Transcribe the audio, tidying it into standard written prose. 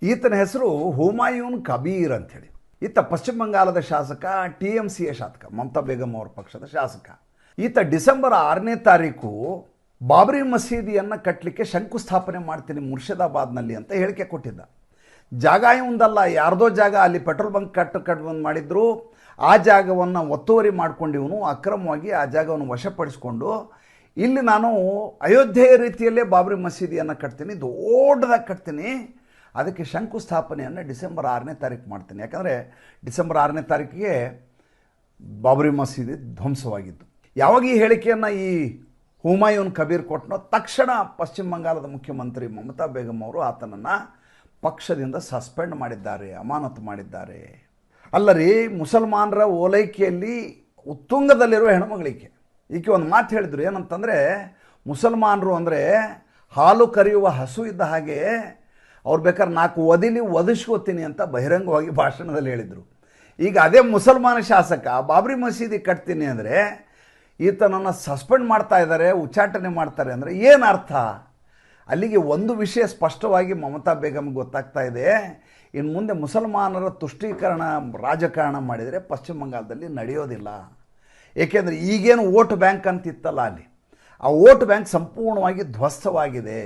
ಈತನ ಹೆಸರು ಹುಮಾಯೂನ್ ಕಬೀರ್ ಅಂಥೇಳಿ. ಈತ ಪಶ್ಚಿಮ ಬಂಗಾಳದ ಶಾಸಕ, TMCಯ ಶಾಸಕ, ಮಮತಾ ಬೇಗಂ ಅವರ ಪಕ್ಷದ ಶಾಸಕ. ಈತ ಡಿಸೆಂಬರ್ 6ನೇ ತಾರೀಕು ಬಾಬರಿ ಮಸೀದಿಯನ್ನು ಕಟ್ಟಲಿಕ್ಕೆ ಶಂಕುಸ್ಥಾಪನೆ ಮಾಡ್ತೀನಿ ಮುರ್ಷಿದಾಬಾದ್ನಲ್ಲಿ ಅಂತ ಹೇಳಿಕೆ ಕೊಟ್ಟಿದ್ದ. ಜಾಗ ಇವಂದಲ್ಲ, ಯಾರ್ದೋ ಜಾಗ, ಅಲ್ಲಿ ಪೆಟ್ರೋಲ್ ಬಂಕ್ ಕಟ್ಟು ಮಾಡಿದ್ರು. ಆ ಜಾಗವನ್ನು ಒತ್ತುವರಿ ಮಾಡ್ಕೊಂಡಿವನು, ಅಕ್ರಮವಾಗಿ ಆ ಜಾಗವನ್ನು ವಶಪಡಿಸ್ಕೊಂಡು ಇಲ್ಲಿ ನಾನು ಅಯೋಧ್ಯೆಯ ರೀತಿಯಲ್ಲೇ ಬಾಬರಿ ಮಸೀದಿಯನ್ನು ಕಟ್ತೀನಿ, ದೊಡ್ಡದಾಗಿ ಕಟ್ತೀನಿ, ಅದಕ್ಕೆ ಶಂಕುಸ್ಥಾಪನೆಯನ್ನು ಡಿಸೆಂಬರ್ 6ನೇ ತಾರೀಕು ಮಾಡ್ತೀನಿ. ಯಾಕಂದರೆ ಡಿಸೆಂಬರ್ 6ನೇ ತಾರೀಕಿಗೆ ಬಾಬರಿ ಮಸೀದಿ ಧ್ವಂಸವಾಗಿದ್ದು. ಯಾವಾಗ ಈ ಹೇಳಿಕೆಯನ್ನು ಈ ಹುಮಾಯೂನ್ ಕಬೀರ್ ಕೊಟ್ಟನೋ ತಕ್ಷಣ ಪಶ್ಚಿಮ ಬಂಗಾಳದ ಮುಖ್ಯಮಂತ್ರಿ ಮಮತಾ ಬೇಗಂ ಅವರು ಆತನನ್ನು ಪಕ್ಷದಿಂದ ಸಸ್ಪೆಂಡ್ ಮಾಡಿದ್ದಾರೆ, ಅಮಾನತು ಮಾಡಿದ್ದಾರೆ. ಅಲ್ಲರಿ, ಮುಸಲ್ಮಾನರ ಓಲೈಕೆಯಲ್ಲಿ ಉತ್ತುಂಗದಲ್ಲಿರುವ ಹೆಣ್ಮಗಳಿಗೆ ಈಕೆ ಒಂದು ಮಾತು ಹೇಳಿದ್ರು. ಏನಂತಂದರೆ, ಮುಸಲ್ಮಾನರು ಅಂದರೆ ಹಾಲು ಕರೆಯುವ ಹಸು ಇದ್ದ ಹಾಗೆ, ಅವ್ರು ಬೇಕಾದ್ರೆ 4 ಒದಿಸ್ಕೋತೀನಿ ಅಂತ ಬಹಿರಂಗವಾಗಿ ಭಾಷಣದಲ್ಲಿ ಹೇಳಿದರು. ಈಗ ಅದೇ ಮುಸಲ್ಮಾನ ಶಾಸಕ ಬಾಬರಿ ಮಸೀದಿ ಕಟ್ತೀನಿ ಅಂದರೆ ಈತನನ್ನು ಸಸ್ಪೆಂಡ್ ಮಾಡ್ತಾ ಇದ್ದಾರೆ, ಉಚ್ಚಾಟನೆ ಮಾಡ್ತಾರೆ ಅಂದರೆ ಏನು ಅರ್ಥ? ಅಲ್ಲಿಗೆ ಒಂದು ವಿಷಯ ಸ್ಪಷ್ಟವಾಗಿ ಮಮತಾ ಬೇಗಂಗೆ ಗೊತ್ತಾಗ್ತಾ ಇದೆ, ಇನ್ನು ಮುಂದೆ ಮುಸಲ್ಮಾನರ ತುಷ್ಟೀಕರಣ ರಾಜಕಾರಣ ಮಾಡಿದರೆ ಪಶ್ಚಿಮ ಬಂಗಾಳದಲ್ಲಿ ನಡೆಯೋದಿಲ್ಲ. ಏಕೆಂದರೆ ಈಗೇನು ವೋಟ್ ಬ್ಯಾಂಕ್ ಅಂತಿತ್ತಲ್ಲ, ಅಲ್ಲಿ ಆ ವೋಟ್ ಬ್ಯಾಂಕ್ ಸಂಪೂರ್ಣವಾಗಿ ಧ್ವಸ್ತವಾಗಿದೆ.